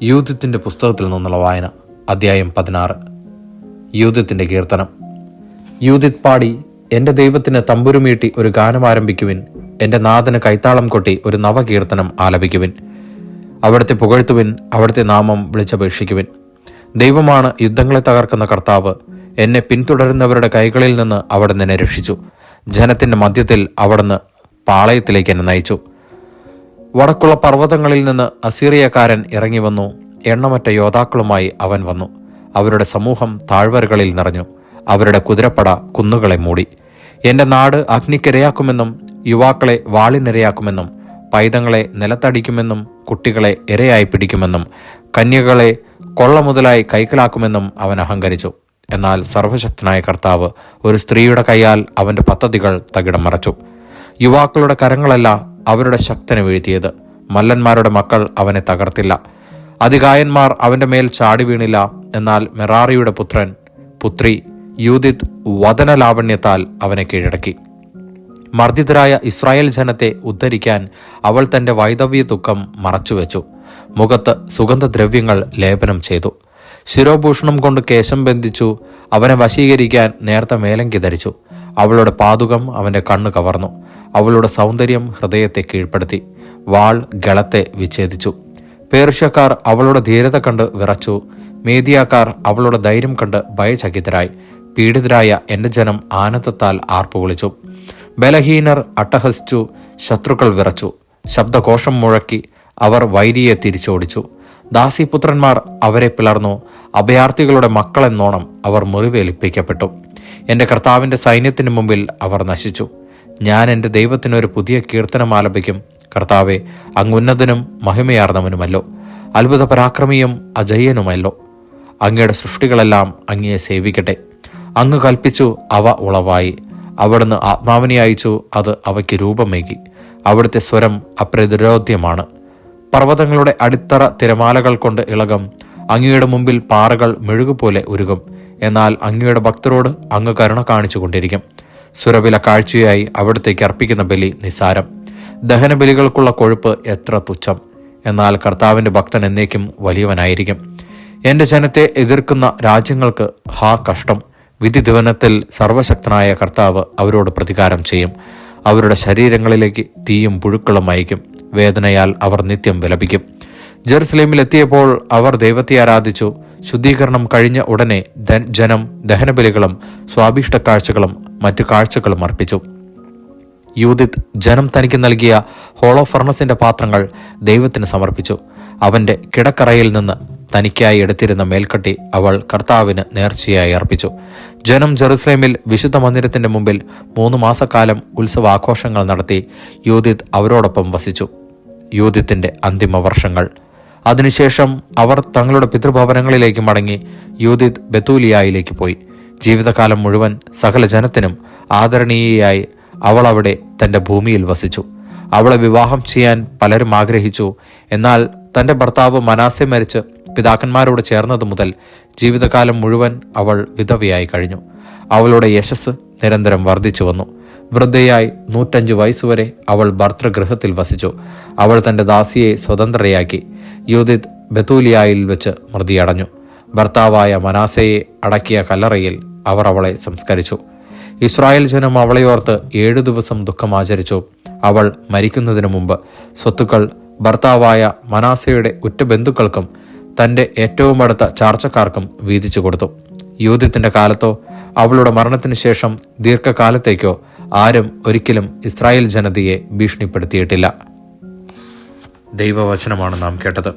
യൂഥിത്തിൻ്റെ പുസ്തകത്തിൽ നിന്നുള്ള വായന. അധ്യായം 16. യൂഥിത്തിൻ്റെ കീർത്തനം. യൂഥിത്ത് പാടി, എൻ്റെ ദൈവത്തിന് തമ്പുരുമീട്ടി ഒരു ഗാനം ആരംഭിക്കുവിൻ. എൻ്റെ നാഥന് കൈത്താളം കൊട്ടി ഒരു നവകീർത്തനം ആലപിക്കുവിൻ. അവിടുത്തെ പുകഴ്ത്തുവിൻ, അവിടുത്തെ നാമം വിളിച്ചപേക്ഷിക്കുവിൻ. ദൈവമാണ് യുദ്ധങ്ങളെ തകർക്കുന്ന കർത്താവ്. എന്നെ പിന്തുടരുന്നവരുടെ കൈകളിൽ നിന്ന് അവിടുന്ന് എന്നെ രക്ഷിച്ചു. ജനത്തിൻ്റെ മധ്യത്തിൽ അവിടുന്ന് പാളയത്തിലേക്ക് എന്നെ നയിച്ചു. വടക്കുള്ള പർവ്വതങ്ങളിൽ നിന്ന് അസീറിയക്കാരൻ ഇറങ്ങി വന്നു. എണ്ണമറ്റ യോദ്ധാക്കളുമായി അവൻ വന്നു. അവരുടെ സമൂഹം താഴ്വരകളിൽ നിറഞ്ഞു. അവരുടെ കുതിരപ്പട കുന്നുകളെ മൂടി. എൻ്റെ നാട് അഗ്നിക്കിരയാക്കുമെന്നും യുവാക്കളെ വാളിനിരയാക്കുമെന്നും പൈതങ്ങളെ നിലത്തടിക്കുമെന്നും കുട്ടികളെ ഇരയായി പിടിക്കുമെന്നും കന്യകളെ കൊള്ള മുതലായി കൈക്കലാക്കുമെന്നും അവൻ അഹങ്കരിച്ചു. എന്നാൽ സർവശക്തനായ കർത്താവ് ഒരു സ്ത്രീയുടെ കൈയാൽ അവൻ്റെ പദ്ധതികൾ തകിടം മറച്ചു. യുവാക്കളുടെ കരങ്ങളല്ല അവരുടെ ശക്തനെ വീഴ്ത്തിയത്. മല്ലന്മാരുടെ മക്കൾ അവനെ തകർത്തില്ല. അതികായന്മാർ അവൻ്റെ മേൽ ചാടി വീണില്ല. എന്നാൽ മെറാറിയുടെ പുത്രി യൂഥിത്ത് വദനലാവണ്യത്താൽ അവനെ കീഴടക്കി. മർദ്ദിതരായ ഇസ്രായേൽ ജനത്തെ ഉദ്ധരിക്കാൻ അവൾ തൻ്റെ വൈദവ്യ ദുഃഖം മറച്ചുവെച്ചു. മുഖത്ത് സുഗന്ധദ്രവ്യങ്ങൾ ലേപനം ചെയ്തു. ശിരോഭൂഷണം കൊണ്ട് കേശം ബന്ധിച്ചു. അവനെ വശീകരിക്കാൻ നേർത്ത മേലങ്കി ധരിച്ചു. അവളുടെ പാതുകം അവൻ്റെ കണ്ണ് കവർന്നു. അവളുടെ സൗന്ദര്യം ഹൃദയത്തെ കീഴ്പ്പെടുത്തി. വാൾ ഗളത്തെ വിച്ഛേദിച്ചു. പേർഷ്യക്കാർ അവളുടെ ധീരത കണ്ട് വിറച്ചു. മേദിയാക്കാർ അവളുടെ ധൈര്യം കണ്ട് ഭയചകിതരായി. പീഡിതരായ എൻ്റെ ജനം ആനന്ദത്താൽ ആർപ്പുവിളിച്ചു. ബലഹീനർ അട്ടഹസിച്ചു. ശത്രുക്കൾ വിറച്ചു. ശബ്ദഘോഷം മുഴക്കി അവർ വൈരിയെ തിരിച്ചോടിച്ചു. ദാസിപുത്രന്മാർ അവരെ പിളർന്നു. അഭയാർത്ഥികളുടെ മക്കളെന്നോണം അവർ മുറിവേൽപ്പിക്കപ്പെട്ടു. എൻ്റെ കർത്താവിൻ്റെ സൈന്യത്തിന് മുമ്പിൽ അവർ നശിച്ചു. ഞാൻ എൻ്റെ ദൈവത്തിനൊരു പുതിയ കീർത്തനം ആലപിക്കും. കർത്താവെ, അങ്ങ് ഉന്നതനും മഹിമയാർന്നവനുമല്ലോ, അത്ഭുത പരാക്രമിയും അജയ്യനുമല്ലോ. അങ്ങയുടെ സൃഷ്ടികളെല്ലാം അങ്ങയെ സേവിക്കട്ടെ. അങ്ങ് കൽപ്പിച്ചു, അവ ഉളവായി. അവിടുന്ന് ആത്മാവിനെ അയച്ചു, അത് അവയ്ക്ക് രൂപമേകി. അവിടുത്തെ സ്വരം അപ്രതിരോധ്യമാണ്. പർവ്വതങ്ങളുടെ അടിത്തറ തിരമാലകൾ കൊണ്ട് ഇളകും. അങ്ങയുടെ മുമ്പിൽ പാറകൾ മെഴുകുപോലെ ഉരുകും. എന്നാൽ അങ്ങയുടെ ഭക്തരോട് അങ്ങ് കരുണ കാണിച്ചു കൊണ്ടിരിക്കും. സുരവില കാഴ്ചയായി അവിടത്തേക്ക് അർപ്പിക്കുന്ന ബലി നിസാരം. ദഹനബലികൾക്കുള്ള കൊഴുപ്പ് എത്ര തുച്ഛം. എന്നാൽ കർത്താവിൻ്റെ ഭക്തൻ എന്നേക്കും വലിയവനായിരിക്കും. എൻ്റെ ജനത്തെ എതിർക്കുന്ന രാജ്യങ്ങൾക്ക് ഹാ കഷ്ടം. വിധി ദിവനത്തിൽ സർവശക്തനായ കർത്താവ് അവരോട് പ്രതികാരം ചെയ്യും. അവരുടെ ശരീരങ്ങളിലേക്ക് തീയും പുഴുക്കളും അയക്കും. വേദനയാൽ അവർ നിത്യം വിലപിക്കും. ജെറുസലേമിലെത്തിയപ്പോൾ അവർ ദൈവത്തെ ആരാധിച്ചു. ശുദ്ധീകരണം കഴിഞ്ഞ ഉടനെ ജനം ദഹനബലികളും സ്വാഭിഷ്ട കാഴ്ചകളും മറ്റു കാഴ്ചകളും അർപ്പിച്ചു. യൂഥിത്ത് ജനം തനിക്ക് നൽകിയ ഹോളോ ഫർണസിന്റെ പാത്രങ്ങൾ ദൈവത്തിന് സമർപ്പിച്ചു. അവന്റെ കിടക്കറയിൽ നിന്ന് തനിക്കായി എടുത്തിരുന്ന മേൽക്കട്ടി അവൾ കർത്താവിന് നേർച്ചയായി അർപ്പിച്ചു. ജനം ജെറുസലേമിൽ വിശുദ്ധ മന്ദിരത്തിന്റെ മുമ്പിൽ 3 മാസക്കാലം ഉത്സവാഘോഷങ്ങൾ നടത്തി. യൂഥിത്ത് അവരോടൊപ്പം വസിച്ചു. യൂഥിത്തിന്റെ അന്തിമ വർഷങ്ങൾ. അതിനുശേഷം അവർ തങ്ങളുടെ പിതൃഭവനങ്ങളിലേക്ക് മടങ്ങി. യൂഥിത്ത് ബെത്തൂലിയായിലേക്ക് പോയി. ജീവിതകാലം മുഴുവൻ സകല ജനത്തിനും ആദരണീയയായി അവൾ അവിടെ തൻ്റെ ഭൂമിയിൽ വസിച്ചു. അവളെ വിവാഹം ചെയ്യാൻ പലരും ആഗ്രഹിച്ചു. എന്നാൽ തൻ്റെ ഭർത്താവ് മനാസെ മരിച്ച് പിതാക്കന്മാരോട് ചേർന്നത് മുതൽ ജീവിതകാലം മുഴുവൻ അവൾ വിധവയായി കഴിഞ്ഞു. അവളുടെ യശസ് നിരന്തരം വർദ്ധിച്ചു വന്നു. വൃദ്ധയായി 105 വയസ്സുവരെ അവൾ ഭർതൃഗൃഹത്തിൽ വസിച്ചു. അവൾ തൻ്റെ ദാസിയെ സ്വതന്ത്രയാക്കി. യൂഥിത്ത് ബെത്തൂലിയായിൽ വെച്ച് മൃതിയടഞ്ഞു. ഭർത്താവായ മനാസയെ അടക്കിയ കല്ലറയിൽ അവർ അവളെ സംസ്കരിച്ചു. ഇസ്രായേൽ ജനം അവളെയോർത്ത് 7 ദിവസം ദുഃഖമാചരിച്ചു. അവൾ മരിക്കുന്നതിനു മുമ്പ് സ്വത്തുക്കൾ ഭർത്താവായ മനാസയുടെ ഉറ്റ ബന്ധുക്കൾക്കും തൻ്റെ ഏറ്റവും അടുത്ത ചാർച്ചക്കാർക്കും വീതിച്ചു കൊടുത്തു. യൂഥിത്തിന്റെ കാലത്തോ അവളുടെ മരണത്തിനു ശേഷം ദീർഘകാലത്തേക്കോ ആരും ഒരിക്കലും ഇസ്രായേൽ ജനതയെ ഭീഷണിപ്പെടുത്തിയിട്ടില്ല. ദൈവവചനമാണ് നാം കേട്ടത്.